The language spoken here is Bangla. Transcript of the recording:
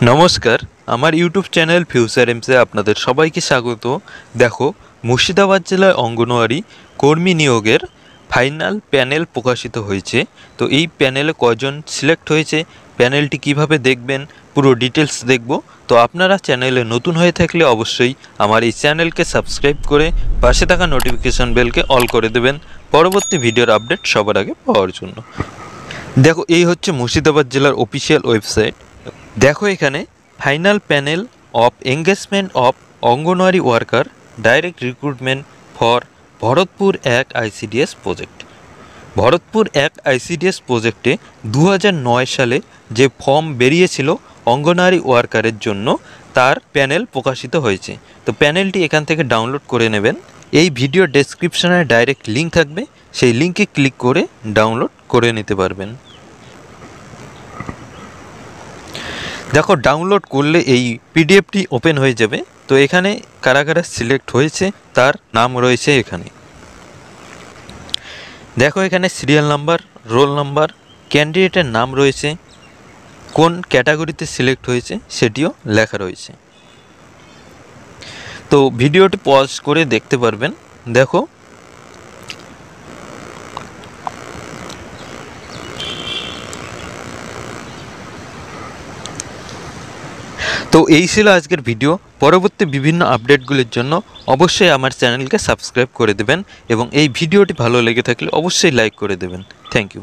নমস্কার, আমার ইউটিউব চ্যানেল ফিউচার এমসে আপনাদের সবাইকে স্বাগত। দেখো, মুর্শিদাবাদ জেলায় অঙ্গনওয়াড়ি কর্মী নিয়োগের ফাইনাল প্যানেল প্রকাশিত হয়েছে। তো এই প্যানেলে কজন সিলেক্ট হয়েছে, প্যানেলটি কিভাবে দেখবেন, পুরো ডিটেলস দেখব। তো আপনারা চ্যানেলে নতুন হয়ে থাকলে অবশ্যই আমার এই চ্যানেলকে সাবস্ক্রাইব করে পাশে থাকা নোটিফিকেশন বেলকে অল করে দেবেন পরবর্তী ভিডিওর আপডেট সবার আগে পাওয়ার জন্য। দেখো, এই হচ্ছে মুর্শিদাবাদ জেলার অফিসিয়াল ওয়েবসাইট। দেখো, এখানে final panel of engagement of anganwadi worker direct recruitment for Bharatpur 1 ICDS project. Bharatpur 1 ICDS প্রজেক্টে 2009 সালে যে ফর্ম বেরিয়েছিল অঙ্গনওয়াড়ি ওয়ার্কারের জন্য, তার প্যানেল প্রকাশিত হয়েছে। তো প্যানেলটি এখান থেকে ডাউনলোড করে নেবেন। এই ভিডিও ডেসক্রিপশনে ডাইরেক্ট লিঙ্ক থাকবে, সেই লিঙ্কে ক্লিক করে ডাউনলোড করে নিতে পারবেন। দেখো, ডাউনলোড করলে এই পিডিএফটি ওপেন হয়ে যাবে। তো এখানে কারা কারা সিলেক্ট হয়েছে তার নাম রয়েছে এখানে। দেখো, এখানে সিরিয়াল নাম্বার, রোল নাম্বার, ক্যান্ডিডেটের নাম রয়েছে, কোন ক্যাটাগরিতে সিলেক্ট হয়েছে সেটিও লেখা রয়েছে। তো ভিডিওটি পজ করে দেখতে পারবেন। দেখো, তো এই ছিল আজকের ভিডিও। পরবর্তী বিভিন্ন আপডেটগুলির জন্য অবশ্যই আমার চ্যানেলকে সাবস্ক্রাইব করে দেবেন এবং এই ভিডিওটি ভালো লেগে থাকলে অবশ্যই লাইক করে দেবেন। Thank you.